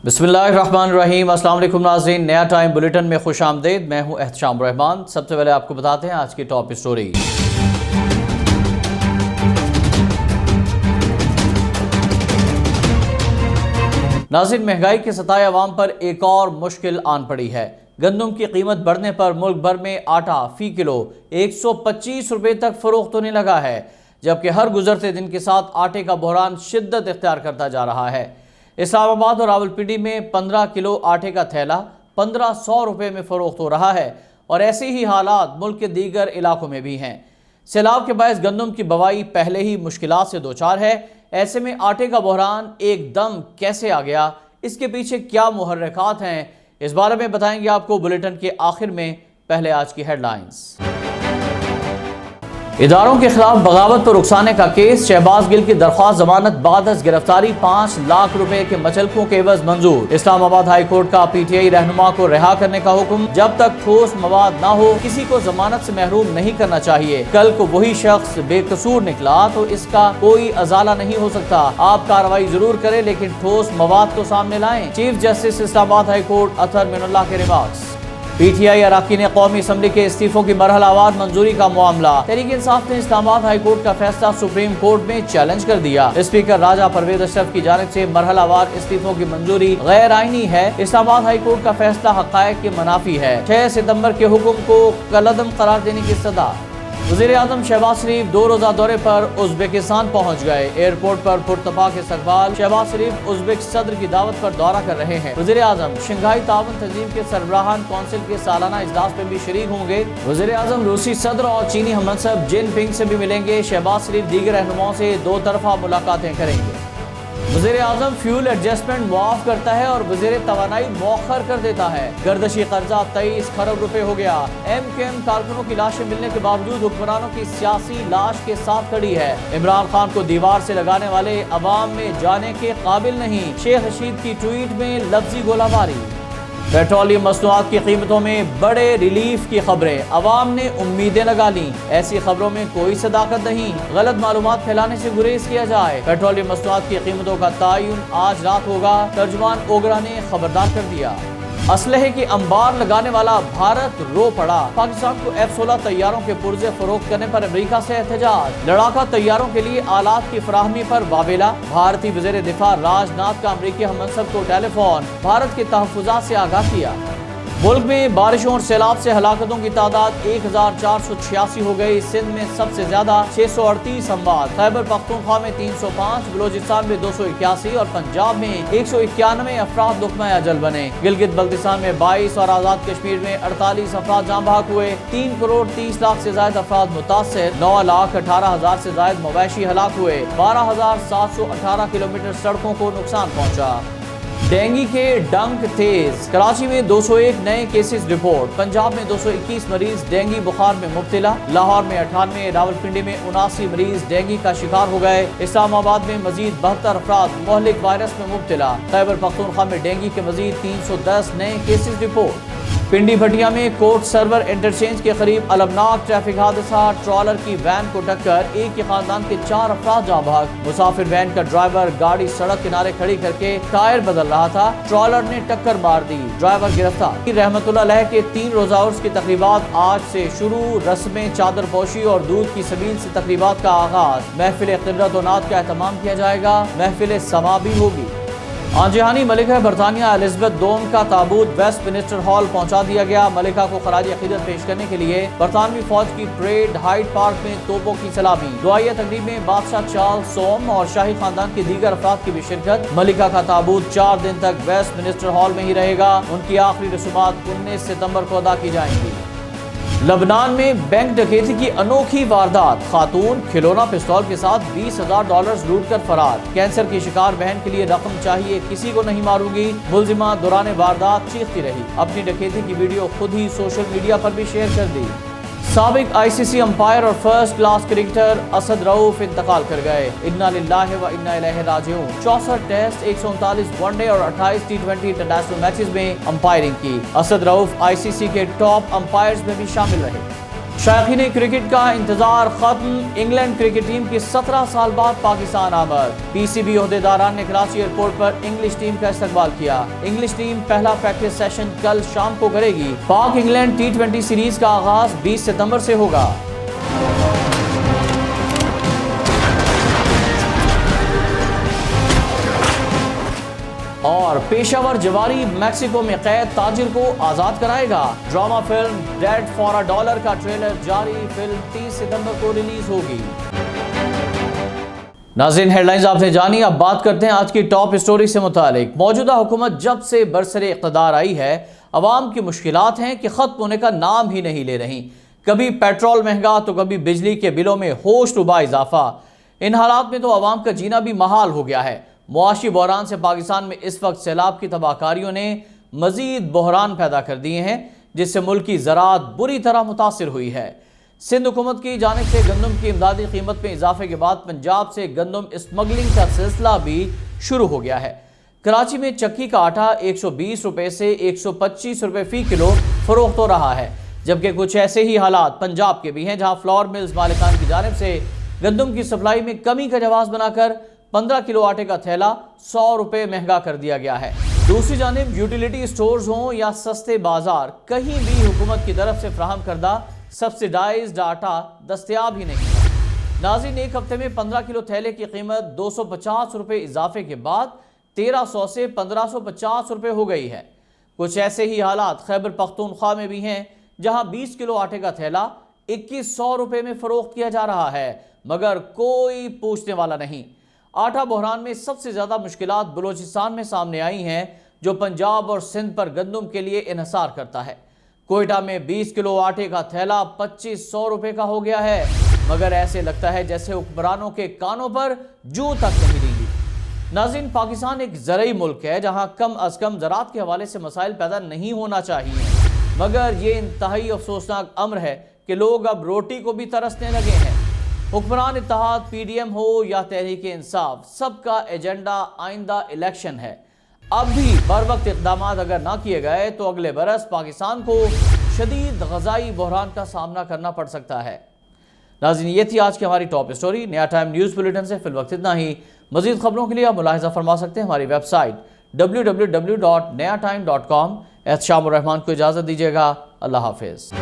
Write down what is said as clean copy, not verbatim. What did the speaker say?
बिस्मिल्लाहिर्रहमानिर्रहीम। अस्सलाम वालेकुम नाज़रीन, नया टाइम बुलेटिन में खुश आमदेद। मैं हूं एहतशाम रहमान। सबसे पहले आपको बताते हैं आज की टॉप स्टोरी। नाज़रीन, महंगाई के सताए अवाम पर एक और मुश्किल आन पड़ी है। गंदम की कीमत बढ़ने पर मुल्क भर में आटा फी किलो 125 रुपये तक फरोख्त होने लगा है, जबकि हर गुजरते दिन के साथ आटे का बहरान शिद्दत इख्तियार करता जा रहा है। इस्लामाबाद और रावलपिंडी में 15 किलो आटे का थैला 1500 रुपये में फरोख्त हो रहा है और ऐसे ही हालात मुल्क के दीगर इलाकों में भी हैं। सैलाब के बायस गंदम की बवाई पहले ही मुश्किलात से दोचार है। ऐसे में आटे का बहरान एकदम कैसे आ गया, इसके पीछे क्या मुहर्रिकात हैं, इस बारे में बताएंगे आपको बुलेटिन के आखिर में। पहले आज की हेडलाइंस। इदारों के खिलाफ बगावत पर उकसाने का केस। शहबाज गिल की दरख्वास्त जमानत बाद गिरफ्तारी 5 लाख रुपए के मचलकों के एवज मंजूर। इस्लामाबाद हाई कोर्ट का पीटीआई रहनुमा को रिहा करने का हुक्म। जब तक ठोस मवाद ना हो किसी को जमानत से महरूम नहीं करना चाहिए। कल को वही शख्स बेकसूर निकला तो इसका कोई अजाला नहीं हो सकता। आप कार्रवाई जरूर करें लेकिन ठोस मवाद तो सामने लाएं। Chief justice Islamabad high court Athar Minallah के रिमार्क्स। पीटीआई अरकान कौमी असम्बली के इस्तीफों की मरहलावार मंजूरी का मामला। तहरीक इंसाफ ने इस्लामाबाद हाई कोर्ट का फैसला सुप्रीम कोर्ट में चैलेंज कर दिया। स्पीकर राजा परवेज अशरफ की जानिब से मरहलावार इस्तीफों की मंजूरी गैर आईनी है। इस्लामाबाद हाई कोर्ट का फैसला हक़ाइक़ के मुनाफी है। 6 सितंबर के हुक्म को कलअदम करार देने की सदा। वज़ीर आज़म शहबाज शरीफ 2 रोज़ा दौरे पर उज़्बेकिस्तान पहुँच गए। एयरपोर्ट पर पुरतपाक इस्तक़बाल। शहबाज शरीफ उज़्बेक सदर की दावत पर दौरा कर रहे हैं। वज़ीर आज़म शंघाई ताउन तंजीम के सरबराहान कौंसिल के सालाना इजलास में भी शरीक होंगे। वज़ीर आज़म रूसी सदर और चीनी हमनसब जिनपिंग से भी मिलेंगे। शहबाज शरीफ दीगर रहनुमाओं से 2 तरफ़ा मुलाकातें करेंगे। वज़ीर आज़म फ्यूल एडजस्टमेंट मुआफ़ करता है और वज़ीर तवानाई मौखर कर देता है। गर्दशी कर्जा 23 खरब रुपए हो गया। एम कारकुनों की लाशें मिलने के बावजूद हुक्मरानों की सियासी लाश के साथ खड़ी है। इमरान खान को दीवार से लगाने वाले अवाम में जाने के काबिल नहीं। शेख रशीद की ट्वीट में लफ्जी गोलाबारी। पेट्रोलियम मसनूआत की कीमतों में बड़े रिलीफ की खबरें। अवाम ने उम्मीदें लगा ली। ऐसी खबरों में कोई सदाकत नहीं। गलत मालूमात फैलाने से गुरेज किया जाए। पेट्रोलियम मसनूआत की कीमतों का तयन आज रात होगा। तर्जुमान ओगरा ने खबरदार कर दिया। असलहे की अंबार लगाने वाला भारत रो पड़ा। पाकिस्तान को F-16 तैयारों के पुर्जे फरोख्त करने पर अमेरिका से एहतजाज। लड़ाका तैयारों के लिए आलात की फराहमी पर वावेला। भारतीय वज़ीर दिफा राजनाथ का अमेरिकी हममंसब को टेलीफोन। भारत के तहफ़्फ़ुज़ात से आगाह किया। मुल्क में बारिशों और सैलाब से हलाकतों की तादाद 1486 हो गई। सिंध में सबसे ज्यादा 638 अमवात। खैबर पख्तूनख्वा में 305, बलोचिस्तान में 281 और पंजाब में 191 अफराद लुक़मा अजल बने। गिलगित बल्तिस्तान में 22 और आज़ाद कश्मीर में 48 अफराद जाँ बहक हुए। 3 करोड़ 30 लाख से ज्यादा अफराद मुतासर। 9 लाख 18 हजार से ज्यादा मवेशी हलाक हुए। 12,718 किलोमीटर सड़कों को नुकसान पहुँचा। डेंगू के डंक तेज। कराची में 201 नए केसेस रिपोर्ट। पंजाब में 221 मरीज डेंगू बुखार में मुब्तला। लाहौर में 98, रावलपिंडी में 79 मरीज डेंगू का शिकार हो गए। इस्लामाबाद में मजीद 72 अफराद मोहलिक वायरस में मुब्तला। खैबर पख्तूनख्वा में डेंगू के मजीद 310 नए केसेस रिपोर्ट। पिंडी भटिया में कोर्ट सर्वर इंटरचेंज के करीब अलमनाक ट्रैफिक हादसा। ट्रॉलर की वैन को टक्कर। एक के खानदान के 4 अफराद जाँ बहक। मुसाफिर वैन का ड्राइवर गाड़ी सड़क किनारे खड़ी करके टायर बदल रहा था। ट्रॉलर ने टक्कर मार दी। ड्राइवर गिरफ्तार। रहमतुल्लाह अलैह के 3 रोज़ा उर्स की तकरीबात आज से शुरू। रस्में चादर पोशी और दूध की सबील से तकरीबात का आगाज। महफिल क़िदरत व नात का एहतमाम किया जाएगा। महफिल समा भी होगी। आंजहानी मलिका बरतानिया एलिज़ाबेथ II का ताबूत वेस्ट मिनिस्टर हॉल पहुंचा दिया गया। मलिका को खराज अकीदत पेश करने के लिए बरतानवी फौज की परेड हाइड पार्क में तोपों की सलामी। दुआया तकरीब में बादशाह चार्ल्स सोम और शाही खानदान के दीगर अफराद की भी शिरकत। मलिका का ताबूत 4 दिन तक वेस्ट मिनिस्टर हॉल में ही रहेगा। उनकी आखिरी रसूमात 19 सितंबर को अदा की जाएंगी। लबनान में बैंक डकैती की अनोखी वारदात। खातून खिलौना पिस्तौल के साथ $20,000 लूट कर फरार। कैंसर की शिकार बहन के लिए रकम चाहिए, किसी को नहीं मारूंगी। मुलजिमा दौरान वारदात चीखती रही। अपनी डकैती की वीडियो खुद ही सोशल मीडिया पर भी शेयर कर दी। साबिक ICC अंपायर और first class cricketer Asad Rauf इंतकाल कर गए। इन्ना लिल्लाहि व इन्ना इलैहि राजिऊन। 64 टेस्ट, 139 वनडे और 28 T20 इंटरनेशनल मैचेस में अंपायरिंग की। असद रऊफ ICC के टॉप अंपायर्स में भी शामिल रहे। شائقین کرکٹ کا انتظار ختم، انگلینڈ کرکٹ ٹیم کی 17 سال بعد پاکستان آمد۔ پی سی بی عہدیداران نے کراچی ایئرپورٹ پر انگلش ٹیم کا استقبال کیا۔ انگلش ٹیم پہلا پریکٹس سیشن کل شام کو کرے گی۔ پاک انگلینڈ T20 سیریز کا آغاز 20 ستمبر سے ہوگا۔ اور پیشہ ور جواری میکسیکو میں قید تاجر کو آزاد کرائے گا۔ Drama film dead for a dollar کا ٹریلر جاری، فلم 30 ستمبر کو ریلیز ہوگی۔ ناظرین، ہیڈ لائنز آپ نے جانی، اب بات کرتے ہیں آج کی ٹاپ اسٹوری سے متعلق۔ موجودہ حکومت جب سے برسر اقتدار آئی ہے، عوام کی مشکلات ہیں کہ ختم ہونے کا نام ہی نہیں لے رہی۔ کبھی پیٹرول مہنگا تو کبھی بجلی کے بلوں میں ہوش ربا اضافہ۔ ان حالات میں تو عوام کا جینا بھی محال ہو گیا ہے۔ معاشی بحران سے پاکستان میں اس وقت سیلاب کی تباہ کاریوں نے مزید بحران پیدا کر دیے ہیں، جس سے ملک کی زراعت بری طرح متاثر ہوئی ہے۔ سندھ حکومت کی جانب سے گندم کی امدادی قیمت میں اضافے کے بعد پنجاب سے گندم اسمگلنگ کا سلسلہ بھی شروع ہو گیا ہے۔ کراچی میں چکی کا آٹا 120 روپے سے 125 روپے فی کلو فروخت ہو رہا ہے، جبکہ کچھ ایسے ہی حالات پنجاب کے بھی ہیں، جہاں فلور ملز مالکان کی جانب سے گندم کی سپلائی میں کمی کا جواز بنا کر 15 کلو آٹے کا تھیلا 100 روپے مہنگا کر دیا گیا ہے۔ دوسری جانب یوٹیلیٹی سٹورز ہوں یا سستے بازار، کہیں بھی حکومت کی طرف سے فراہم کردہ سبسیڈائزڈ آٹا دستیاب ہی نہیں ہے۔ ناظرین، ایک ہفتے میں 15 کلو تھیلے کی قیمت 250 روپے اضافے کے بعد 1300 سے 1550 روپے ہو گئی ہے۔ کچھ ایسے ہی حالات خیبر پختونخوا میں بھی ہیں، جہاں 20 کلو آٹے کا تھیلا 2100 روپے میں فروخت کیا جا رہا ہے، مگر کوئی پوچھنے والا نہیں۔ آٹا بحران میں سب سے زیادہ مشکلات بلوچستان میں سامنے آئی ہیں، جو پنجاب اور سندھ پر گندم کے لیے انحصار کرتا ہے۔ کوئٹہ میں 20 کلو آٹے کا تھیلا 2500 روپے کا ہو گیا ہے، مگر ایسے لگتا ہے جیسے حکمرانوں کے کانوں پر جوں تک نہیں رینگی۔ ناظرین، پاکستان ایک زرعی ملک ہے، جہاں کم از کم زراعت کے حوالے سے مسائل پیدا نہیں ہونا چاہیے، مگر یہ انتہائی افسوسناک امر ہے کہ لوگ اب روٹی کو بھی ترسنے لگے ہیں۔ حکمران اتحاد پی ڈی ایم ہو یا تحریک انصاف، سب کا ایجنڈا آئندہ الیکشن ہے۔ اب بھی بر وقت اقدامات اگر نہ کیے گئے تو اگلے برس پاکستان کو شدید غذائی بحران کا سامنا کرنا پڑ سکتا ہے۔ ناظرین، یہ تھی آج کی ہماری ٹاپ اسٹوری۔ نیا ٹائم نیوز بلیٹن سے فی الوقت اتنا ہی۔ مزید خبروں کے لیے آپ ملاحظہ فرما سکتے ہیں ہماری ویب سائٹ www.nayatime.com۔ احتشام الرحمان کو اجازت دیجیے گا۔ اللہ حافظ۔